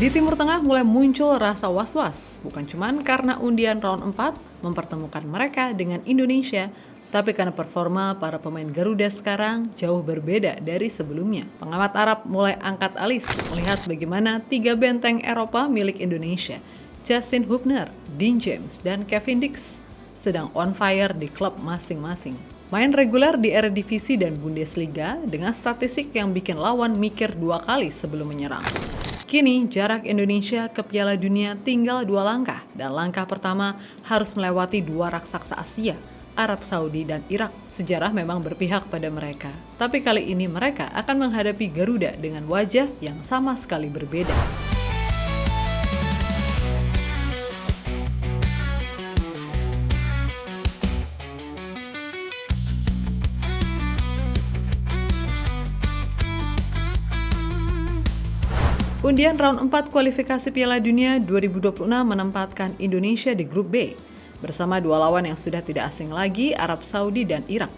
Di Timur Tengah mulai muncul rasa was-was, bukan cuma karena undian round 4 mempertemukan mereka dengan Indonesia, tapi karena performa para pemain Garuda sekarang jauh berbeda dari sebelumnya. Pengamat Arab mulai angkat alis melihat bagaimana tiga benteng Eropa milik Indonesia, Justin Hubner, Dean James, dan Kevin Dix, sedang on fire di klub masing-masing. Main reguler di Eredivisie dan Bundesliga dengan statistik yang bikin lawan mikir dua kali sebelum menyerang. Kini jarak Indonesia ke Piala Dunia tinggal 2 langkah, dan langkah pertama harus melewati dua raksasa Asia, Arab Saudi dan Irak. Sejarah memang berpihak pada mereka, tapi kali ini mereka akan menghadapi Garuda dengan wajah yang sama sekali berbeda. Undian round 4 kualifikasi Piala Dunia 2026 menempatkan Indonesia di grup B, bersama dua lawan yang sudah tidak asing lagi, Arab Saudi dan Irak.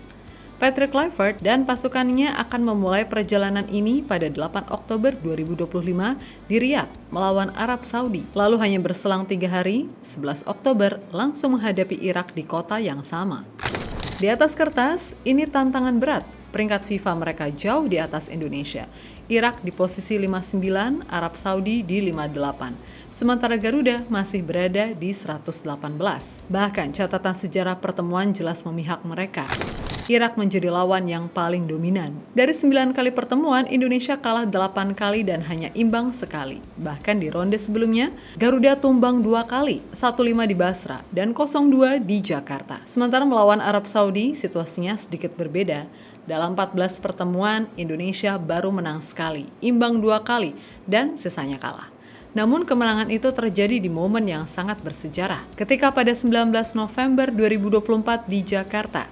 Patrick Kluivert dan pasukannya akan memulai perjalanan ini pada 8 Oktober 2025 di Riyadh melawan Arab Saudi. Lalu hanya berselang 3 hari, 11 Oktober langsung menghadapi Irak di kota yang sama. Di atas kertas, ini tantangan berat. Peringkat FIFA mereka jauh di atas Indonesia. Irak di posisi 59, Arab Saudi di 58. Sementara Garuda masih berada di 118. Bahkan catatan sejarah pertemuan jelas memihak mereka. Irak menjadi lawan yang paling dominan. Dari 9 kali pertemuan, Indonesia kalah 8 kali dan hanya imbang sekali. Bahkan di ronde sebelumnya, Garuda tumbang 2 kali, 1-5 di Basra dan 0-2 di Jakarta. Sementara melawan Arab Saudi, situasinya sedikit berbeda. Dalam 14 pertemuan, Indonesia baru menang sekali, imbang 2 kali, dan sisanya kalah. Namun kemenangan itu terjadi di momen yang sangat bersejarah. Ketika pada 19 November 2024 di Jakarta,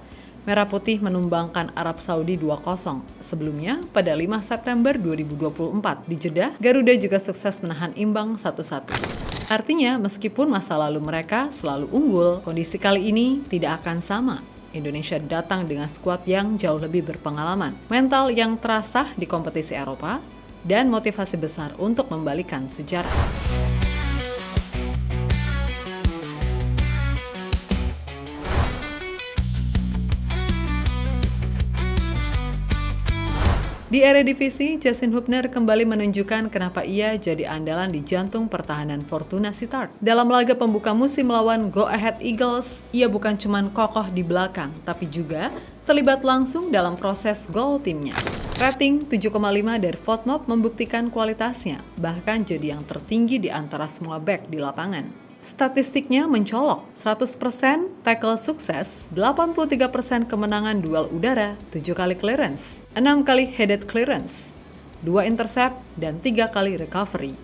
Merah Putih menumbangkan Arab Saudi 2-0. Sebelumnya, pada 5 September 2024 di Jeddah, Garuda juga sukses menahan imbang 1-1. Artinya, meskipun masa lalu mereka selalu unggul, kondisi kali ini tidak akan sama. Indonesia datang dengan skuad yang jauh lebih berpengalaman, mental yang terasah di kompetisi Eropa, dan motivasi besar untuk membalikan sejarah. Di Eredivisie, Justin Hubner kembali menunjukkan kenapa ia jadi andalan di jantung pertahanan Fortuna Sittard. Dalam laga pembuka musim melawan Go Ahead Eagles, ia bukan cuma kokoh di belakang, tapi juga terlibat langsung dalam proses gol timnya. Rating 7,5 dari FotMob membuktikan kualitasnya, bahkan jadi yang tertinggi di antara semua bek di lapangan. Statistiknya mencolok, 100% tackle sukses, 83% kemenangan duel udara, 7 kali clearance, 6 kali headed clearance, 2 intercept, dan 3 kali recovery.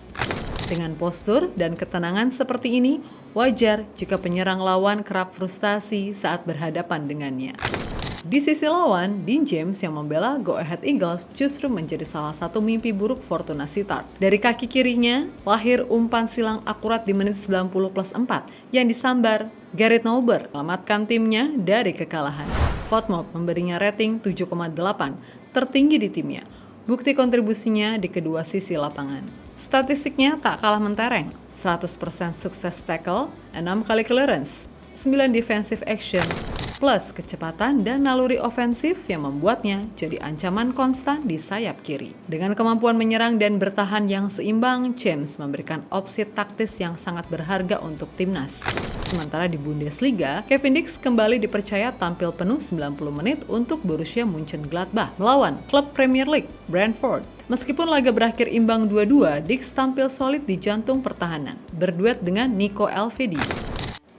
Dengan postur dan ketenangan seperti ini, wajar jika penyerang lawan kerap frustasi saat berhadapan dengannya. Di sisi lawan, Dean James yang membela Go Ahead Eagles justru menjadi salah satu mimpi buruk Fortuna Sittard. Dari kaki kirinya, lahir umpan silang akurat di menit 90+4 yang disambar Gerrit Nauber, selamatkan timnya dari kekalahan. FotMob memberinya rating 7,8, tertinggi di timnya. Bukti kontribusinya di kedua sisi lapangan. Statistiknya tak kalah mentereng, 100% sukses tackle, 6 kali clearance, 9 defensive action, plus kecepatan dan naluri ofensif yang membuatnya jadi ancaman konstan di sayap kiri. Dengan kemampuan menyerang dan bertahan yang seimbang, James memberikan opsi taktis yang sangat berharga untuk timnas. Sementara di Bundesliga, Kevin Dix kembali dipercaya tampil penuh 90 menit untuk Borussia Mönchengladbach melawan klub Premier League, Brentford. Meskipun laga berakhir imbang 2-2, Dix tampil solid di jantung pertahanan, berduet dengan Nico Elvedi.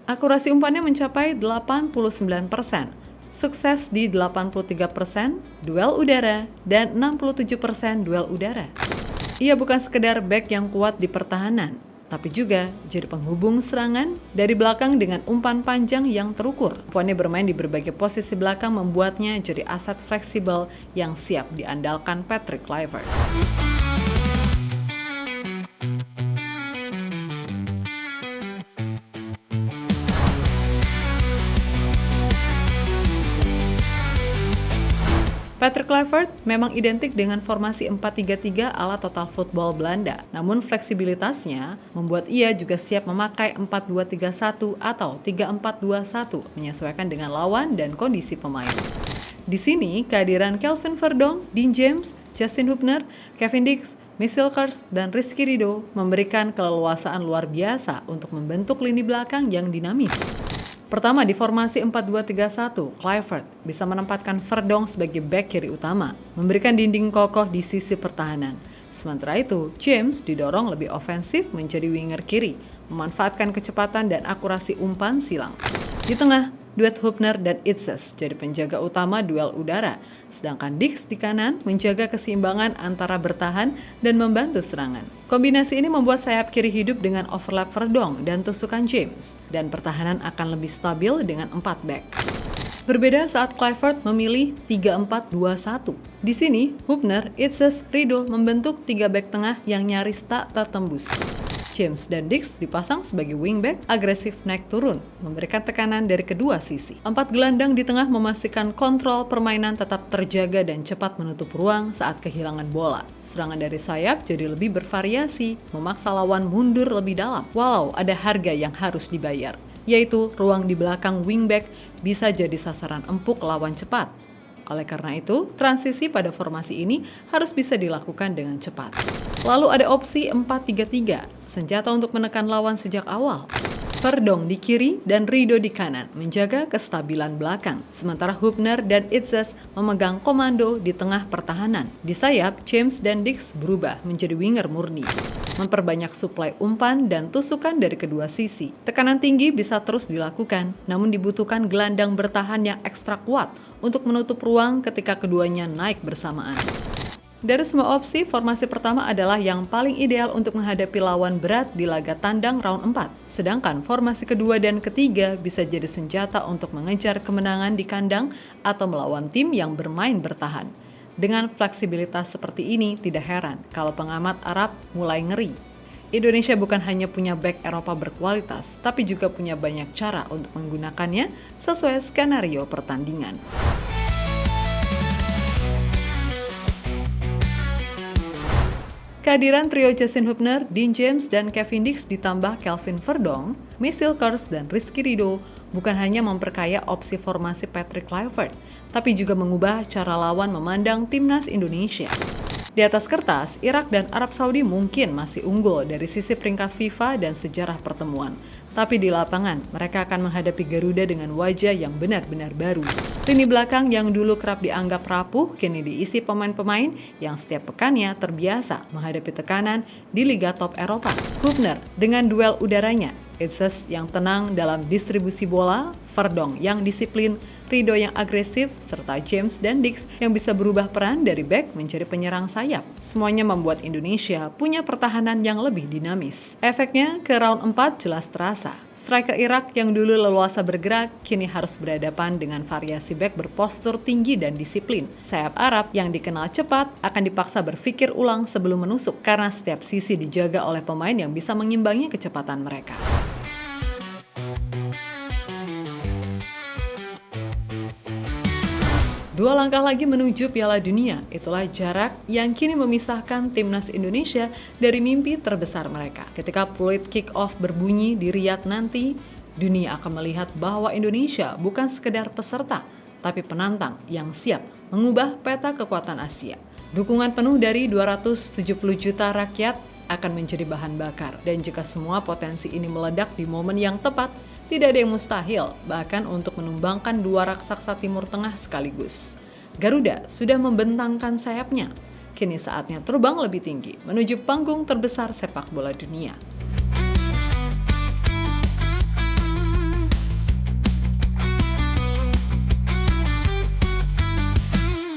Akurasi umpannya mencapai 89%, sukses di 83% duel udara dan 67% duel udara. Ia bukan sekedar bek yang kuat di pertahanan, tapi juga jadi penghubung serangan dari belakang dengan umpan panjang yang terukur. Umpannya bermain di berbagai posisi belakang membuatnya jadi aset fleksibel yang siap diandalkan Patrick Kluivert. Patrick Kluivert memang identik dengan formasi 4-3-3 ala total football Belanda. Namun fleksibilitasnya membuat ia juga siap memakai 4-2-3-1 atau 3-4-2-1 menyesuaikan dengan lawan dan kondisi pemain. Di sini, kehadiran Calvin Verdong, Dean James, Justin Hubner, Kevin Dix, Michel Kers, dan Rizky Ridho memberikan keleluasaan luar biasa untuk membentuk lini belakang yang dinamis. Pertama, di formasi 4-2-3-1, Kluivert bisa menempatkan Verdong sebagai bek kiri utama, memberikan dinding kokoh di sisi pertahanan. Sementara itu, James didorong lebih ofensif menjadi winger kiri, memanfaatkan kecepatan dan akurasi umpan silang. Di tengah, duet Hubner dan Itzes jadi penjaga utama duel udara, sedangkan Dix di kanan menjaga keseimbangan antara bertahan dan membantu serangan. Kombinasi ini membuat sayap kiri hidup dengan overlap Verdong dan tusukan James, dan pertahanan akan lebih stabil dengan 4 back. Berbeda saat Kluivert memilih 3-4-2-1. Di sini, Hubner, Itzes, Ridho membentuk 3 back tengah yang nyaris tak tertembus. James dan Dix dipasang sebagai wingback agresif naik turun, memberikan tekanan dari kedua sisi. 4 gelandang di tengah memastikan kontrol permainan tetap terjaga dan cepat menutup ruang saat kehilangan bola. Serangan dari sayap jadi lebih bervariasi, memaksa lawan mundur lebih dalam, walau ada harga yang harus dibayar, yaitu ruang di belakang wingback bisa jadi sasaran empuk lawan cepat. Oleh karena itu, transisi pada formasi ini harus bisa dilakukan dengan cepat. Lalu ada opsi 4-3-3, senjata untuk menekan lawan sejak awal. Verdong di kiri dan Ridho di kanan menjaga kestabilan belakang, sementara Hubner dan Itzes memegang komando di tengah pertahanan. Di sayap, James dan Dix berubah menjadi winger murni, memperbanyak suplai umpan dan tusukan dari kedua sisi. Tekanan tinggi bisa terus dilakukan, namun dibutuhkan gelandang bertahan yang ekstra kuat untuk menutup ruang ketika keduanya naik bersamaan. Dari semua opsi, formasi pertama adalah yang paling ideal untuk menghadapi lawan berat di laga tandang round 4. Sedangkan formasi kedua dan ketiga bisa jadi senjata untuk mengejar kemenangan di kandang atau melawan tim yang bermain bertahan. Dengan fleksibilitas seperti ini, tidak heran kalau pengamat Arab mulai ngeri. Indonesia bukan hanya punya bek Eropa berkualitas, tapi juga punya banyak cara untuk menggunakannya sesuai skenario pertandingan. Kehadiran trio Justin Hubner, Dean James, dan Kevin Dix ditambah Calvin Verdong, Michel Kers, dan Rizky Ridho bukan hanya memperkaya opsi formasi Patrick Kluivert, tapi juga mengubah cara lawan memandang timnas Indonesia. Di atas kertas, Irak dan Arab Saudi mungkin masih unggul dari sisi peringkat FIFA dan sejarah pertemuan. Tapi di lapangan, mereka akan menghadapi Garuda dengan wajah yang benar-benar baru. Lini belakang yang dulu kerap dianggap rapuh, kini diisi pemain-pemain yang setiap pekannya terbiasa menghadapi tekanan di Liga Top Eropa. Hubner dengan duel udaranya, Itzes yang tenang dalam distribusi bola, Verdong yang disiplin, Ridho yang agresif, serta James dan Dix yang bisa berubah peran dari bek menjadi penyerang sayap. Semuanya membuat Indonesia punya pertahanan yang lebih dinamis. Efeknya ke round 4 jelas terasa. Striker Irak yang dulu leluasa bergerak, kini harus berhadapan dengan variasi bek berpostur tinggi dan disiplin. Sayap Arab yang dikenal cepat akan dipaksa berpikir ulang sebelum menusuk karena setiap sisi dijaga oleh pemain yang bisa mengimbangi kecepatan mereka. Dua langkah lagi menuju Piala Dunia, itulah jarak yang kini memisahkan timnas Indonesia dari mimpi terbesar mereka. Ketika peluit kick-off berbunyi di Riyadh nanti, dunia akan melihat bahwa Indonesia bukan sekedar peserta, tapi penantang yang siap mengubah peta kekuatan Asia. Dukungan penuh dari 270 juta rakyat akan menjadi bahan bakar, dan jika semua potensi ini meledak di momen yang tepat, tidak ada yang mustahil, bahkan untuk menumbangkan dua raksasa Timur Tengah sekaligus. Garuda sudah membentangkan sayapnya. Kini saatnya terbang lebih tinggi menuju panggung terbesar sepak bola dunia.